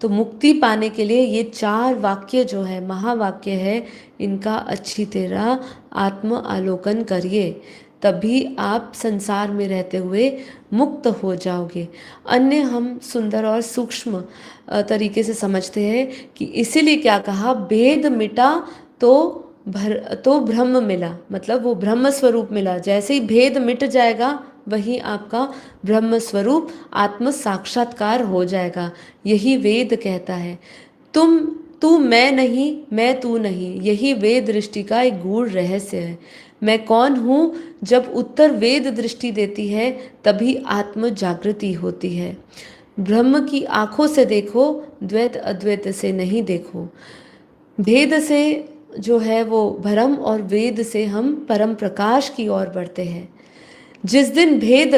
तो मुक्ति पाने के लिए ये 4 वाक्य जो है, महावाक्य है, इनका अच्छी तरह आत्म आलोकन करिए, तभी आप संसार में रहते हुए मुक्त हो जाओगे। अन्य हम सुंदर और सूक्ष्म तरीके से समझते हैं कि इसीलिए क्या कहा, भेद मिटा तो ब्रह्म मिला, मतलब वो ब्रह्म स्वरूप मिला। जैसे ही भेद मिट जाएगा वही आपका ब्रह्म स्वरूप आत्म साक्षात्कार हो जाएगा। यही वेद कहता है। तू मैं नहीं, मैं तू नहीं, यही वेद दृष्टि का एक गूढ़ रहस्य है। मैं कौन हूँ, जब उत्तर वेद दृष्टि देती है तभी आत्म जागृति होती है। ब्रह्म की आंखों से देखो, द्वैत अद्वैत से नहीं देखो। भेद से जो है वो भरम, और वेद से हम परम प्रकाश की ओर बढ़ते हैं। जिस दिन भेद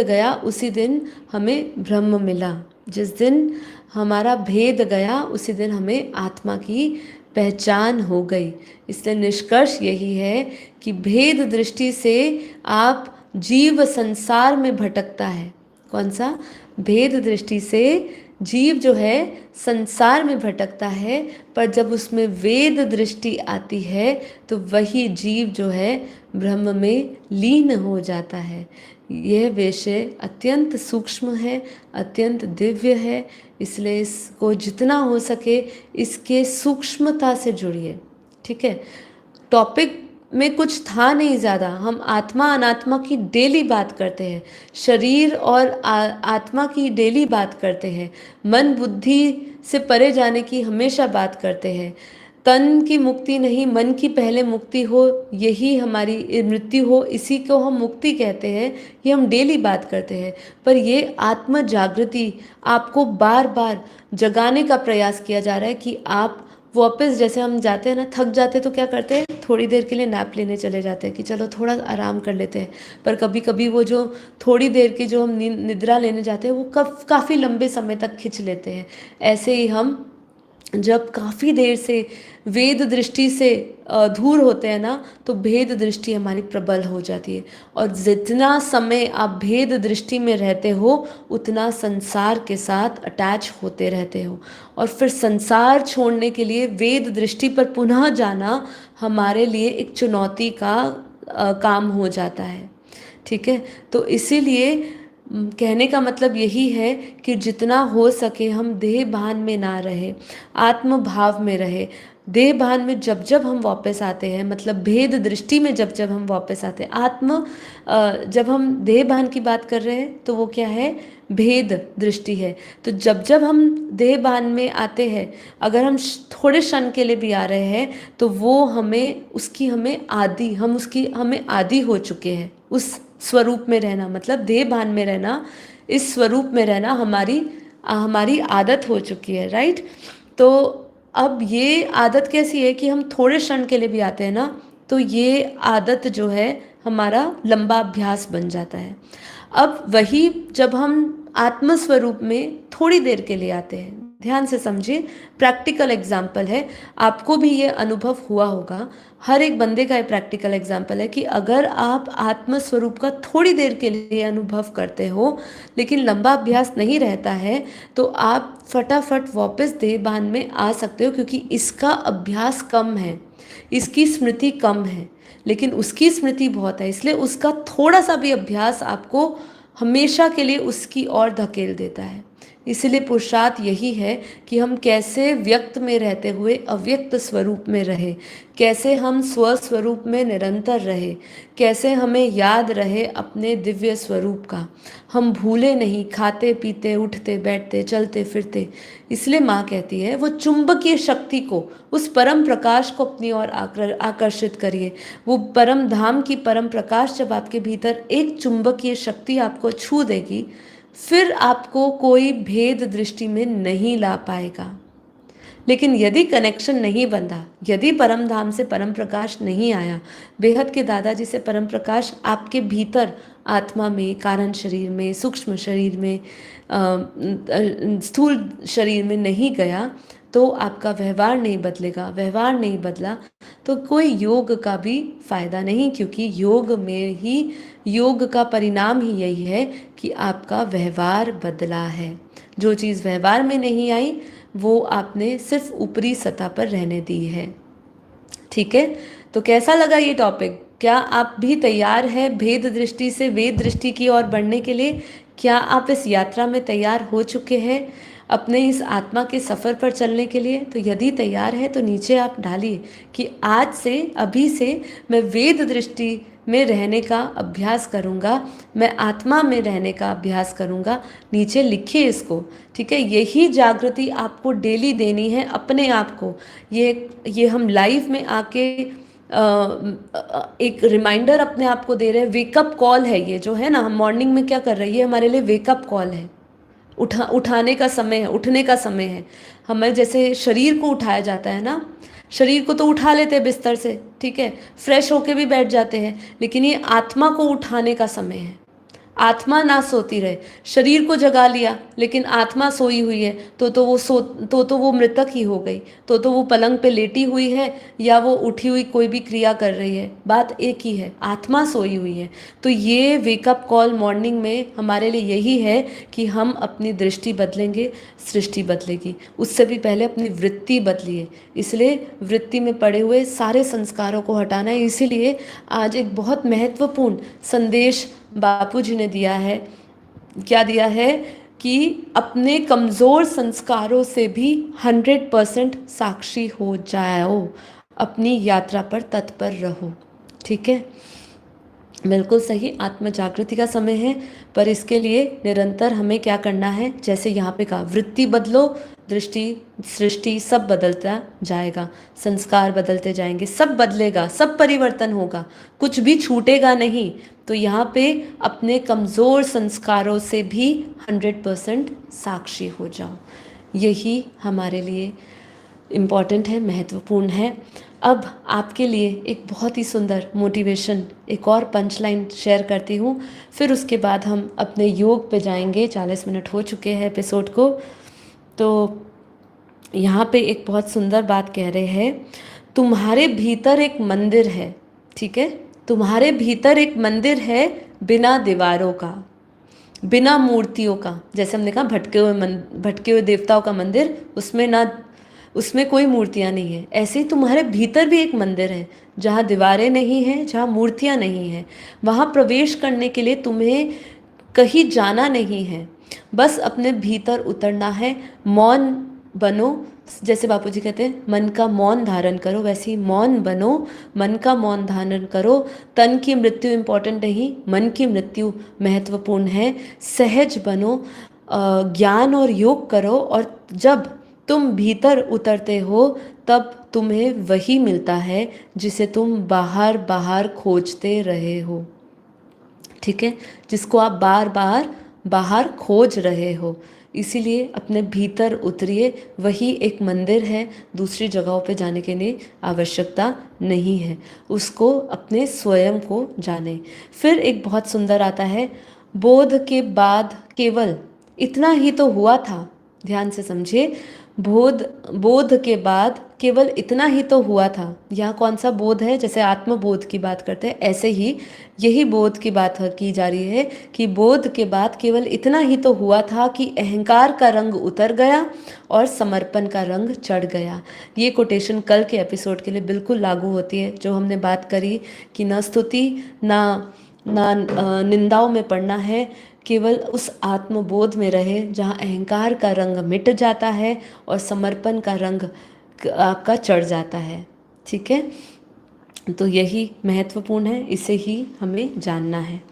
गया उसी दिन हमें ब्रह्म मिला। जिस दिन हमारा भेद गया उसी दिन हमें आत्मा की पहचान हो गई। इसलिए निष्कर्ष यही है कि भेद दृष्टि से आप जीव संसार में भटकता है। कौन सा? भेद दृष्टि से जीव जो है संसार में भटकता है, पर जब उसमें वेद दृष्टि आती है तो वही जीव जो है ब्रह्म में लीन हो जाता है। यह विषय अत्यंत सूक्ष्म है, अत्यंत दिव्य है, इसलिए इसको जितना हो सके इसके सूक्ष्मता से जुड़िए। ठीक है, टॉपिक में कुछ था नहीं ज़्यादा, हम आत्मा अनात्मा की डेली बात करते हैं, शरीर और आत्मा की डेली बात करते हैं, मन बुद्धि से परे जाने की हमेशा बात करते हैं। तन की मुक्ति नहीं, मन की पहले मुक्ति हो, यही हमारी मृत्यु हो, इसी को हम मुक्ति कहते हैं, ये हम डेली बात करते हैं। पर ये आत्म जागृति आपको बार बार जगाने का प्रयास किया जा रहा है कि आप वापस, जैसे हम जाते हैं ना, थक जाते तो क्या करते हैं, थोड़ी देर के लिए नैप लेने चले जाते हैं कि चलो थोड़ा आराम कर लेते हैं। पर कभी कभी वो जो थोड़ी देर की जो हम निद्रा लेने जाते हैं वो काफ़ी लंबे समय तक खिंच लेते हैं। ऐसे ही हम जब काफ़ी देर से वेद दृष्टि से दूर होते हैं ना, तो भेद दृष्टि हमारी प्रबल हो जाती है। और जितना समय आप भेद दृष्टि में रहते हो उतना संसार के साथ अटैच होते रहते हो, और फिर संसार छोड़ने के लिए वेद दृष्टि पर पुनः जाना हमारे लिए एक चुनौती का काम हो जाता है। ठीक है, तो इसीलिए कहने का मतलब यही है कि जितना हो सके हम देह भान में ना रहे, आत्म भाव में रहे। देह भान में जब जब हम वापस आते हैं, मतलब भेद दृष्टि में जब जब हम वापस आते हैं, जब हम देह भान की बात कर रहे हैं तो वो क्या है, भेद दृष्टि है। तो जब जब हम देह भान में आते हैं, अगर हम थोड़े क्षण के लिए भी आ रहे हैं तो वो हमें उसकी हमें आदी हो चुके हैं। उस स्वरूप में रहना, मतलब देह भान में रहना, इस स्वरूप में रहना हमारी आदत हो चुकी है। राइट? तो अब ये आदत कैसी है कि हम थोड़े क्षण के लिए भी आते हैं ना, तो ये आदत जो है हमारा लंबा अभ्यास बन जाता है। अब वही जब हम आत्मस्वरूप में थोड़ी देर के लिए आते हैं, ध्यान से समझिए, प्रैक्टिकल एग्जाम्पल है, आपको भी ये अनुभव हुआ होगा, हर एक बंदे का ये प्रैक्टिकल एग्जाम्पल है कि अगर आप आत्मस्वरूप का थोड़ी देर के लिए अनुभव करते हो लेकिन लंबा अभ्यास नहीं रहता है, तो आप फटाफट वापस देहभान में आ सकते हो, क्योंकि इसका अभ्यास कम है, इसकी स्मृति कम है, लेकिन उसकी स्मृति बहुत है। इसलिए उसका थोड़ा सा भी अभ्यास आपको हमेशा के लिए उसकी ओर धकेल देता है। इसलिए पुरुषार्थ यही है कि हम कैसे व्यक्त में रहते हुए अव्यक्त स्वरूप में रहे, कैसे हम स्वस्वरूप में निरंतर रहे, कैसे हमें याद रहे अपने दिव्य स्वरूप का, हम भूले नहीं, खाते पीते उठते बैठते चलते फिरते। इसलिए माँ कहती है वो चुंबकीय शक्ति को, उस परम प्रकाश को अपनी ओर आकर्षित करिए। वो परम धाम की परम प्रकाश जब आपके भीतर एक चुंबकीय शक्ति आपको छू देगी, फिर आपको कोई भेद दृष्टि में नहीं ला पाएगा। लेकिन यदि कनेक्शन नहीं बंधा, यदि परम धाम से परम प्रकाश नहीं आया, बेहद के दादाजी से परम प्रकाश आपके भीतर आत्मा में, कारण शरीर में, सूक्ष्म शरीर में, स्थूल शरीर में नहीं गया, तो आपका व्यवहार नहीं बदलेगा। व्यवहार नहीं बदला तो कोई योग का भी फायदा नहीं, क्योंकि योग का परिणाम ही यही है कि आपका व्यवहार बदला है। जो चीज़ व्यवहार में नहीं आई वो आपने सिर्फ ऊपरी सतह पर रहने दी है। ठीक है, तो कैसा लगा ये टॉपिक? क्या आप भी तैयार है भेद दृष्टि से वेद दृष्टि की ओर बढ़ने के लिए? क्या आप इस यात्रा में तैयार हो चुके हैं अपने इस आत्मा के सफ़र पर चलने के लिए? तो यदि तैयार है तो नीचे आप डालिए कि आज से, अभी से मैं वेद दृष्टि में रहने का अभ्यास करूँगा, मैं आत्मा में रहने का अभ्यास करूँगा। नीचे लिखिए इसको, ठीक है। यही जागृति आपको डेली देनी है अपने आप को। ये हम लाइव में आके एक रिमाइंडर अपने आप को दे रहे हैं, वेकअप कॉल है ये जो है ना, हम मॉर्निंग में क्या कर रहे हैं, ये हमारे लिए वेकअप कॉल है। उठाने का समय है, उठने का समय है। हमें जैसे शरीर को उठाया जाता है ना, शरीर को तो उठा लेते हैं बिस्तर से, ठीक है, फ्रेश होके भी बैठ जाते हैं, लेकिन ये आत्मा को उठाने का समय है। आत्मा ना सोती रहे, शरीर को जगा लिया लेकिन आत्मा सोई हुई है तो वो मृतक ही हो गई। तो वो पलंग पे लेटी हुई है या वो उठी हुई कोई भी क्रिया कर रही है, बात एक ही है, आत्मा सोई हुई है। तो ये वेकअप कॉल मॉर्निंग में हमारे लिए यही है कि हम अपनी दृष्टि बदलेंगे, सृष्टि बदलेगी। उससे भी पहले अपनी वृत्ति बदलिए। इसलिए वृत्ति में पड़े हुए सारे संस्कारों को हटाना है। इसीलिए आज एक बहुत महत्वपूर्ण संदेश बापूजी ने दिया है। क्या दिया है कि अपने कमज़ोर संस्कारों से भी 100% साक्षी हो जाओ, अपनी यात्रा पर तत्पर रहो। ठीक है, बिल्कुल सही, आत्म जागृति का समय है, पर इसके लिए निरंतर हमें क्या करना है, जैसे यहाँ पे कहा, वृत्ति बदलो, दृष्टि, सृष्टि सब बदलता जाएगा, संस्कार बदलते जाएंगे, सब बदलेगा, सब परिवर्तन होगा, कुछ भी छूटेगा नहीं। तो यहाँ पे अपने कमज़ोर संस्कारों से भी 100% साक्षी हो जाओ। यही हमारे लिए इम्पॉर्टेंट है, महत्वपूर्ण है। अब आपके लिए एक बहुत ही सुंदर मोटिवेशन, एक और पंच लाइन शेयर करती हूँ, फिर उसके बाद हम अपने योग पे जाएंगे। 40 मिनट हो चुके हैं एपिसोड को। तो यहाँ पे एक बहुत सुंदर बात कह रहे हैं, तुम्हारे भीतर एक मंदिर है। ठीक है, तुम्हारे भीतर एक मंदिर है, बिना दीवारों का, बिना मूर्तियों का। जैसे हमने कहा भटके हुए देवताओं का मंदिर, उसमें कोई मूर्तियाँ नहीं है। ऐसे ही तुम्हारे भीतर भी एक मंदिर है, जहाँ दीवारें नहीं हैं, जहाँ मूर्तियाँ नहीं हैं। वहाँ प्रवेश करने के लिए तुम्हें कहीं जाना नहीं है, बस अपने भीतर उतरना है। मौन बनो, जैसे बापूजी कहते हैं मन का मौन धारण करो, वैसे ही मौन बनो, मन का मौन धारण करो। तन की मृत्यु इम्पोर्टेंट नहीं, मन की मृत्यु महत्वपूर्ण है। सहज बनो, ज्ञान और योग करो, और जब तुम भीतर उतरते हो तब तुम्हें वही मिलता है जिसे तुम बाहर बाहर खोजते रहे हो। ठीक है, जिसको आप बार बार बाहर खोज रहे हो। इसीलिए अपने भीतर उतरिए, वही एक मंदिर है, दूसरी जगहों पे जाने के लिए आवश्यकता नहीं है। उसको अपने स्वयं को जाने। फिर एक बहुत सुंदर आता है, बोध के बाद केवल इतना ही तो हुआ था। ध्यान से समझिए, बोध के बाद केवल इतना ही तो हुआ था। यहाँ कौन सा बोध है? जैसे आत्मबोध की बात करते हैं, ऐसे ही यही बोध की बात की जा रही है कि बोध के बाद केवल इतना ही तो हुआ था कि अहंकार का रंग उतर गया और समर्पण का रंग चढ़ गया। ये कोटेशन कल के एपिसोड के लिए बिल्कुल लागू होती है, जो हमने बात करी कि ना स्तुति ना निंदाओं में पड़ना है, केवल उस आत्मबोध में रहे जहाँ अहंकार का रंग मिट जाता है और समर्पण का रंग आपका चढ़ जाता है। ठीक है, तो यही महत्वपूर्ण है, इसे ही हमें जानना है।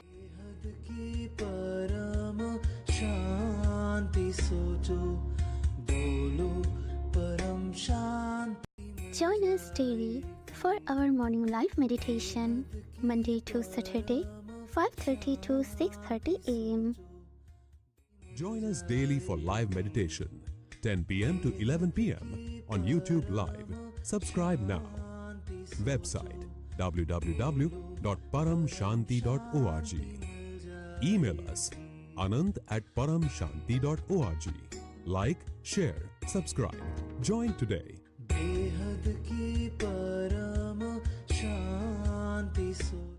Join us daily for our morning live meditation, Monday to Saturday, 5:30 to 6:30 a.m. Join us daily for live meditation, 10 p.m. to 11 p.m. on YouTube Live. Subscribe now. Website www.paramshanti.org. Email us anant@paramshanti.org. Like, share, subscribe. Join today. बेहद की परम शांति सो